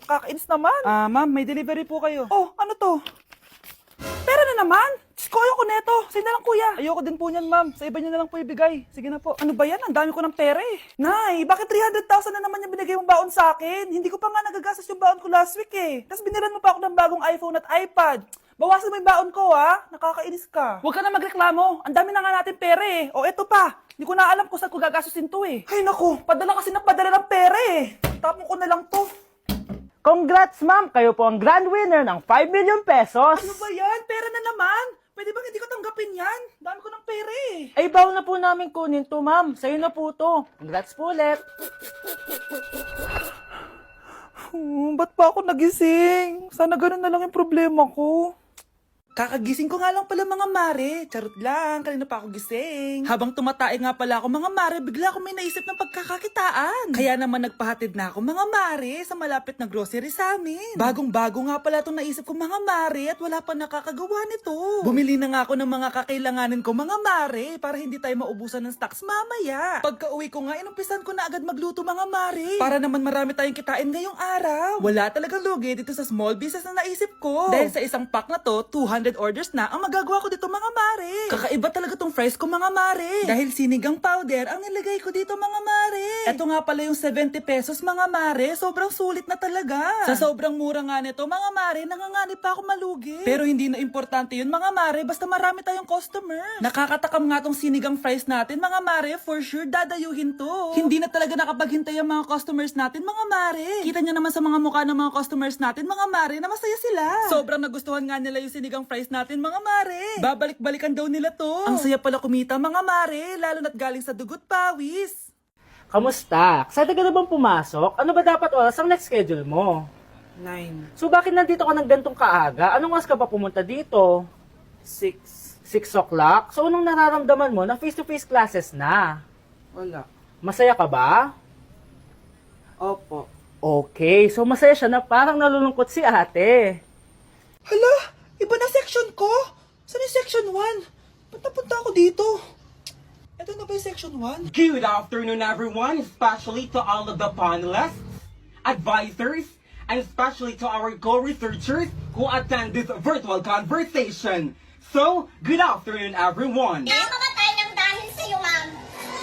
Kakainis naman. Ma'am, may delivery po kayo. Oh, ano to? Pera na naman? Diyos ko, ayoko neto. Sa'yo na lang, kuya. Ayoko din po niyan, ma'am. Sa iba niyo na lang po ibigay. Sige na po. Ano ba yan? Ang dami ko ng pera eh. Nay, bakit 300,000 na naman yung binigay mong baon sa akin? Hindi ko pa nga nagagastos yung baon ko last week eh. Tapos binilan mo pa ako ng bagong iPhone at iPad. Bawasan mo yung baon ko ha. Nakakainis ka. Huwag ka na magreklamo. Ang dami na nga natin pera eh. O eto pa. Hindi ko na alam kung saan ko gagastusin to eh. Ay naku, padala kasi ng padala ng pera eh. Tapon ko na lang to. Congrats, ma'am! Kayo po ang grand winner ng 5 million pesos! Ano ba yan? Pera na naman. Pwede ba hindi ko tanggapin yan? Dami ko ng pera eh. Ay, baon na po namin kunin to, ma'am. Sa'yo na po to. Congrats po ulit. Ba't pa ako nagising? Sana ganun na lang yung problema ko. Kakagising ko nga lang pala mga mare. Charot lang, kanina pa ako gising. Habang tumatae nga pala ako mga mare, bigla ako may naisip ng pagkakakitaan. Kaya naman nagpahatid na ako mga mare sa malapit na grocery sa amin. Bagong-bago nga pala itong naisip ko mga mare at wala pa nakakagawa nito. Bumili na nga ako ng mga kakailanganin ko mga mare para hindi tayo maubusan ng stocks mamaya. Pagka uwi ko nga, inumpisan ko na agad magluto mga mare. Para naman marami tayong kitain ngayong araw. Wala talagang lugi dito sa small business na naisip ko. Dahil sa isang pack na to, 200 orders na ang magagawa ko dito mga mare. Kakaiba talaga tong fries ko mga mare. Dahil sinigang powder ang nilagay ko dito mga mare. Ito nga pala yung 70 pesos mga mare. Sobrang sulit na talaga. Sa sobrang mura nga nito mga mare, nanganganib pa ako malugi. Pero hindi na importante yun mga mare, basta marami tayong customers. Nakakatakam nga tong sinigang fries natin mga mare, for sure dadayuhin to. Hindi na talaga nakapaghintay ang mga customers natin mga mare. Kita niyo naman sa mga mukha ng mga customers natin mga mare na masaya sila. Sobrang nagustuhan nga nila yung sinigang fries natin mga mare. Babalik-balikan daw nila to. Ang saya pala kumita mga mare, lalo na't galing sa dugot pawis. Kamusta? Excited ka na bang pumasok? Ano ba dapat oras ang next schedule mo? 9, So bakit nandito ka ng gantong kaaga? Anong oras ka pa pumunta dito? 6, 6 o'clock? So anong nararamdaman mo na face-to-face classes na? wala. Masaya ka ba? Opo. Okay, so masaya siya na parang nalulungkot si ate. Hala, iba na section ko. Saan yung section 1? Ba't napunta ako dito? Ito na ba yung section 1? Good afternoon, everyone, especially to all of the panelists, advisors, and especially to our co-researchers who attend this virtual conversation. So, good afternoon, everyone. Namamatay ng dahil sa iyo, ma'am.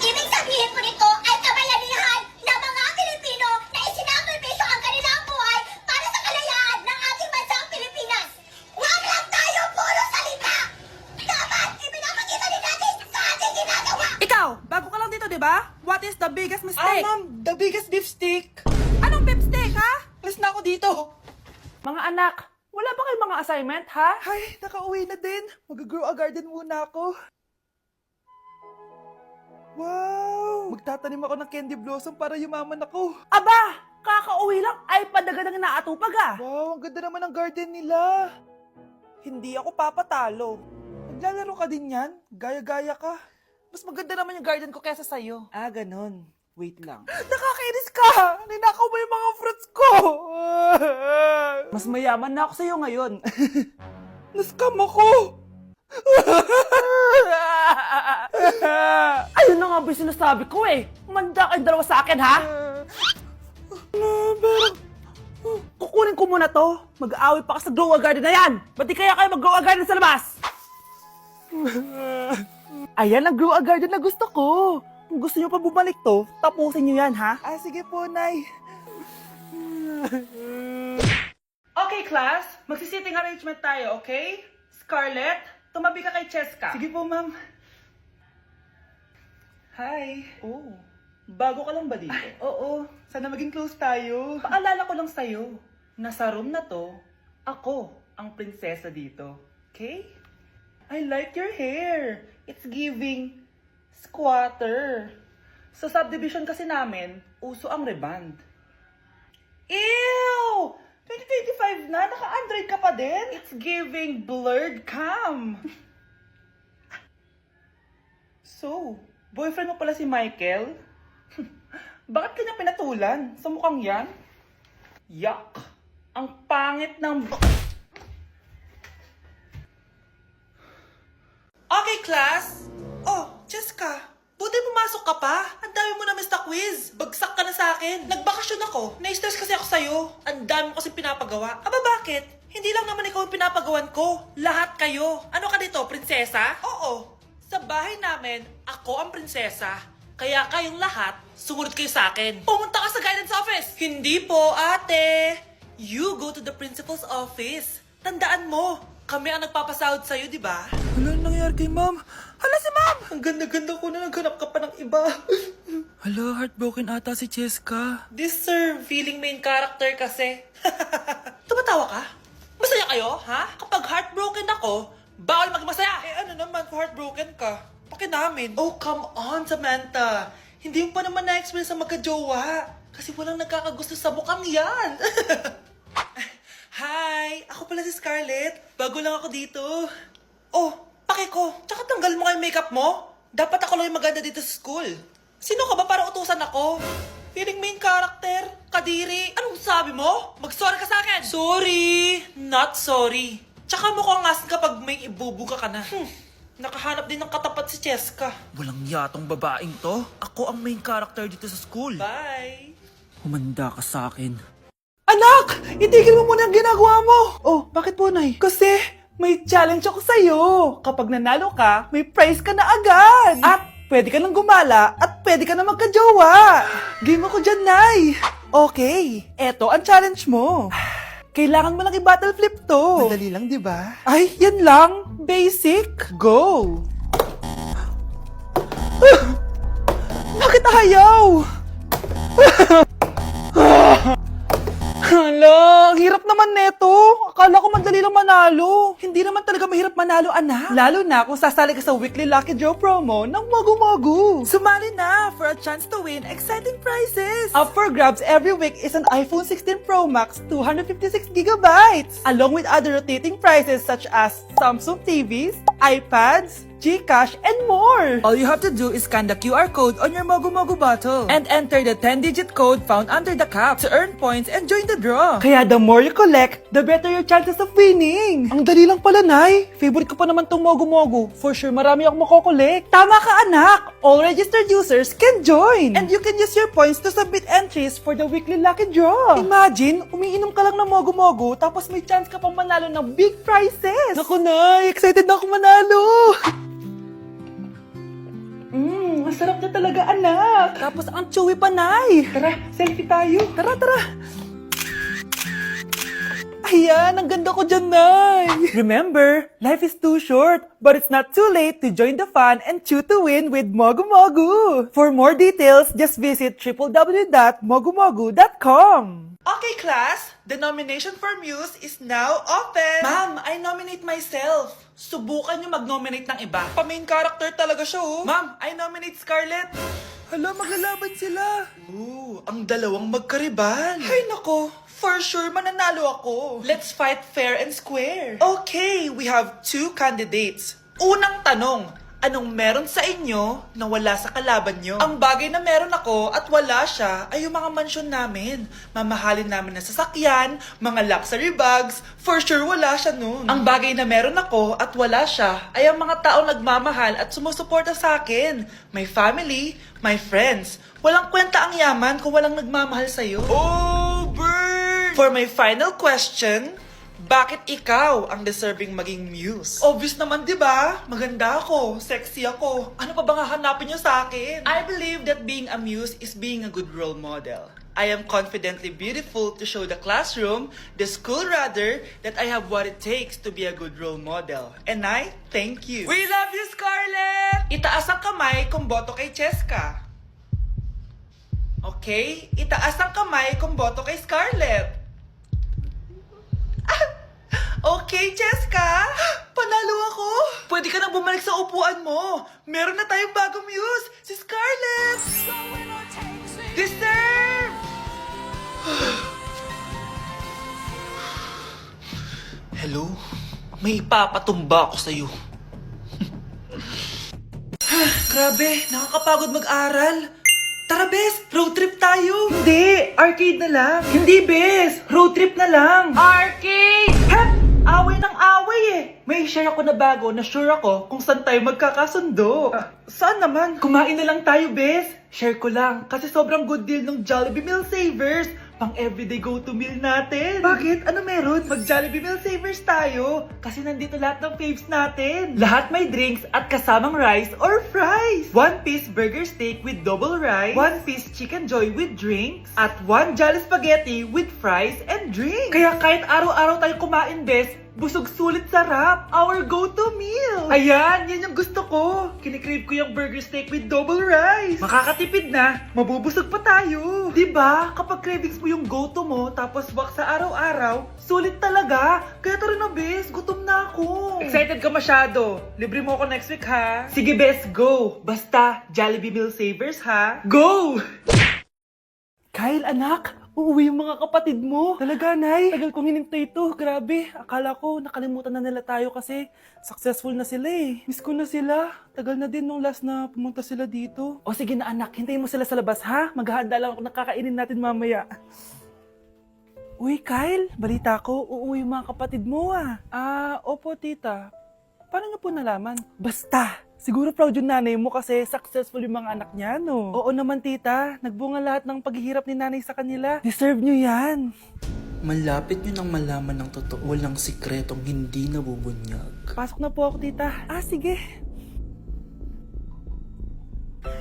Ibig sabihin po nito ay kabayanihan ng mga Pilipino na isinakripisyo ang kanilang buhay para sa kalayaan ng ating bansang Pilipinas. Huwag lang tayo puro salita! Dapat ipinapakita din natin sa ating ginagawa! Ikaw, bago ka lang dito, di ba? What is the biggest mistake? ma'am, the biggest beef stick. Anong beef steak, ha? Alis na ako dito. Mga anak, wala ba kayong mga assignment, ha? Ay, nakauwi na din. Mag-grow a garden muna ako. Wow! Magtatanim ako ng candy blossom para yumaman ako. Aba, kakauwi lang ay padagan ng inaatupag, ah. Wow, ang ganda naman ng garden nila. Hindi ako papatalo. Maglalaro ka din yan? Gaya-gaya ka. Mas maganda naman yung garden ko kesa sa'yo. Ah, ganon. Wait lang. Nakakainis ka! Ninakaw mo yung mga fruits ko! Mas mayaman na ako sa'yo ngayon. Nascam ako! Ayun na nga ba yung sinasabi ko eh. Manda kayong dalawa sa akin, ha? Kukunin ko muna to. Mag-aaway pa ka sa grow a garden na yan. Ba't di kaya kayo mag-grow a garden sa labas? Ayan ang grow a garden na gusto ko. Kung gusto nyo pa bumalik to, tapusin nyo yan, ha? Ah, sige po, Nay. Okay, class. Magsisitting arrangement tayo, okay? Scarlett, tumabi ka kay Cheska. Sige po, ma'am. Hi. Oh, bago ka lang ba dito? Oo. Sana maging close tayo. Paalala ko lang sa'yo, na sa room na to, ako ang prinsesa dito. Okay? I like your hair. It's giving squatter. Sa subdivision kasi namin, uso ang reband. Ew! 2025 na, naka-Android ka pa din? It's giving blurred cam. So, boyfriend mo pala si Michael? Bakit kanya pinatulan? Sa mukhang yan? Yuck! Ang pangit ng... Okay, class! Oh, Jessica, buti pumasok ka pa. Ang dami mo na miss na quiz. Bagsak ka na sa akin. akin? Nagbakasyon ako. Na-stress kasi ako sa'yo. Ang dami mo kasi pinapagawa. Aba bakit? Hindi lang naman ikaw ang pinapagawan ko. Lahat kayo. Ano ka dito, prinsesa? Oo. Sa bahay namin, ako ang prinsesa. Kaya kayong lahat, sumunod kayo sa akin. Pumunta ka sa guidance office. Hindi po, ate. You go to the principal's office. Tandaan mo, kami ang nagpapasahod sa'yo, di ba? Ano nangyari kay ma'am? Hala si ma'am! Ang ganda-ganda ko na naghanap ka pa ng iba. Hala, heartbroken ata si Cheska. This sir, feeling main character kasi. Tumatawa ka? Masaya kayo, ha? Kapag heartbroken ako, bawal maging masaya. Eh ano naman kung heartbroken ka? Pakinamin. Oh, come on, Samantha. Hindi mo pa naman na-experience sa magka-jowa. Kasi walang nagkakagusto sa mukhang yan. Hi! Ako pala si Scarlett. Bago lang ako dito. Oh, pake ko. Tsaka tanggal mo nga yung makeup mo. Dapat ako lang yung maganda dito sa school. Sino ka ba para utusan ako? Feeling main character? Kadiri? Anong sabi mo? Mag-sorry ka sa akin! Sorry! Not sorry. Tsaka mukhang asin kapag may ibubuga ka na. Nakahanap din ng katapat si Cheska. Walang yatong babaeng to. Ako ang main character dito sa school. Bye! Humanda ka sa akin. Anak! Itigil mo muna ang ginagawa mo! Oh, bakit po, Nay? Kasi may challenge ako sa'yo. Kapag nanalo ka, may prize ka na agad. At pwede ka nang gumala at pwede ka na magka-jowa. Game ako dyan, Nay. Okay, eto ang challenge mo. Kailangan mo lang i-battle flip to. Madali lang, di ba? Ay, yan lang. Basic. Go! Bakit ayaw? Hala, ang hirap naman neto. Akala ko madali lang manalo. Hindi naman talaga mahirap manalo, anak. Lalo na kung sasali ka sa weekly Lucky Draw promo ng Mogu-Mogu. Sumali na for a chance to win exciting prizes. Up for grabs every week is an iPhone 16 Pro Max 256GB, along with other rotating prizes such as Samsung TVs, iPads, GCash, and more! All you have to do is scan the QR code on your Mogu-Mogu bottle and enter the 10-digit code found under the cap to earn points and join the draw. Kaya the more you collect, the better your chances of winning. Ang dali lang pala, Nay. Favorite ko pa naman tong Mogu-Mogu. For sure, marami akong makokolek. Tama ka, anak. All registered users can join. And you can use your points to submit entries for the weekly lucky draw. Imagine, umiinom ka lang ng Mogu-Mogu tapos may chance ka pang manalo ng big prizes. Naku, Nay. Excited na ako manalo. Masarap na talaga, anak. Tapos ang chewy pa, Nay. Tara, selfie tayo. Tara, tara. Ayan, ang ganda ko dyan, Nay. Remember, life is too short, but it's not too late to join the fun and chew to win with Mogu-Mogu. For more details, just visit www.mogumogu.com. Okay, class. The nomination for Muse is now open. Ma'am, I nominate myself. Subukan niyo mag-nominate ng iba. Pa-main character talaga siya, oh. Ma'am, I nominate Scarlett. Hala, maglalaban sila. Ooh, ang dalawang magkaribal. Ay nako, for sure mananalo ako. Let's fight fair and square. Okay, we have 2 candidates. Unang tanong, anong meron sa inyo na wala sa kalaban nyo? Ang bagay na meron ako at wala siya ay yung mga mansyon namin. Mamahalin namin na sasakyan, mga luxury bags. For sure wala siya nun. Ang bagay na meron ako at wala siya ay ang mga taong nagmamahal at sumusuporta sa akin. My family, my friends. Walang kwenta ang yaman kung walang nagmamahal sa'yo. Oh, burn! For my final question, bakit ikaw ang deserving maging muse? Obvious naman, di ba? Maganda ako, sexy ako. Ano pa bang hahanapin niyo sa akin? I believe that being a muse is being a good role model. I am confidently beautiful to show the classroom, the school rather, that I have what it takes to be a good role model. And I thank you. We love you, Scarlett! Itaas ang kamay kung boto kay Cheska. Okay? Itaas ang kamay kung boto kay Scarlett. Okay, Cheska! Panalo ako! Pwede ka nang bumalik sa upuan mo! Meron na tayong bagong muse! Si Scarlett! Deserve! Hello? May ipapatumba ako sa'yo. Grabe, nakakapagod mag-aral. Tara, Bes! Road trip tayo! Hindi! Arcade na lang! Hindi, Bes! Road trip na lang! Arcade! Hep! Away ng away eh! may share ako na bago na sure ako kung saan tayo magkakasundo. Saan naman? Kumain na lang tayo, bes. Share ko lang kasi sobrang good deal ng Jollibee Meal Savers. Pang everyday go-to meal natin. Bakit? Ano meron? Mag-Jollibee Meal Savers tayo. Kasi nandito lahat ng faves natin. Lahat may drinks at kasamang rice or fries. 1-piece burger steak with double rice. 1-piece chicken joy with drinks. At 1 Jolly Spaghetti with fries and drinks. Kaya kahit araw-araw tayo kumain, bes, busog sulit sarap. Our go-to meal. Ayan, yan yung gusto ko. Kinikrave ko yung burger steak with double rice. Makakatipid na, mabubusog pa tayo. Diba? Kapag cravings mo yung go-to mo, tapos wak sa araw-araw, sulit talaga. Kaya tara na, bes. Gutom na ako. Excited ka masyado. Libre mo ako next week, ha? Sige, bes, go. Basta, Jollibee Meal Savers, ha? Go! Kyle, anak, uuwi yung mga kapatid mo. Talaga, Nay? Tagal kong hinintay ito. Grabe. Akala ko nakalimutan na nila tayo kasi successful na sila eh. Miss ko na sila. Tagal na din nung last na pumunta sila dito. O sige na anak, hintayin mo sila sa labas ha. Maghahanda lang ako ng kakainin natin mamaya. Uy, Kyle, balita ko, uuwi yung mga kapatid mo ah. Opo tita. Paano niyo po nalaman? Basta! Siguro proud yung nanay mo kasi successful yung mga anak niya, no? Oo naman, tita. Nagbunga lahat ng paghihirap ni nanay sa kanila. Deserve nyo yan. Malapit nyo nang malaman ng totoo, walang sikretong hindi nabubunyag. Pasok na po ako, tita. Sige.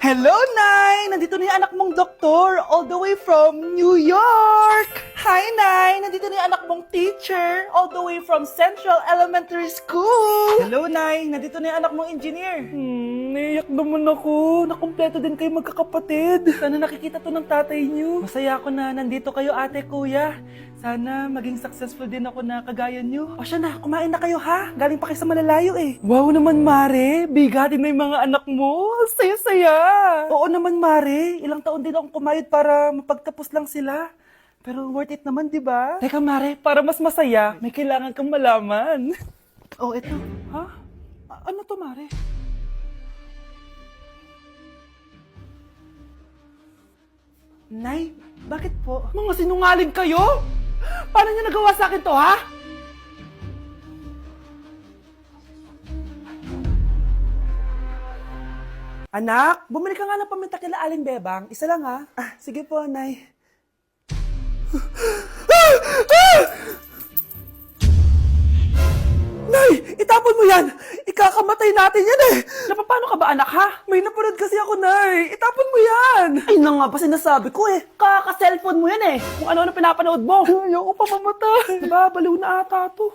Hello, Nay! Nandito na yung anak mong doktor all the way from New York! Hi, Nay! Nandito na yung anak mong teacher all the way from Central Elementary School! Hello, Nay! Nandito na yung anak mong engineer! Naiyak naman ako. Nakumpleto din kayo magkakapatid. Sana nakikita to ng tatay niyo. Masaya ako na nandito kayo, ate, kuya. Sana maging successful din ako na kagaya niyo. O siya na, kumain na kayo ha. Galing pa kayo sa malalayo eh. Wow naman, Mare. Bigatin na yung mga anak mo. Saya-saya. Oo naman, Mare. Ilang taon din akong kumayod para mapagtapos lang sila. Pero worth it naman, di ba? Teka, Mare, para mas masaya, may kailangan kang malaman. Oh, eto. Ha? Ano to, Mare? Nay, bakit po? Mga sinungaling kayo? Paano niyo nagawa sa akin to, ha? Anak, bumili ka nga ng paminta kila Aling Bebang. Isa lang, ha? Sige po, Nay. Nay, itapon mo yan! Ikakamatay natin yan eh! Napapano ka ba, anak, ha? May napanood kasi ako, Nay. Itapon mo yan! Ay na nga ba sinasabi ko eh. Kaka-cellphone mo yan eh. Kung ano-ano pinapanood mo. Ayoko pa mamatay. Diba, baliw na ata to.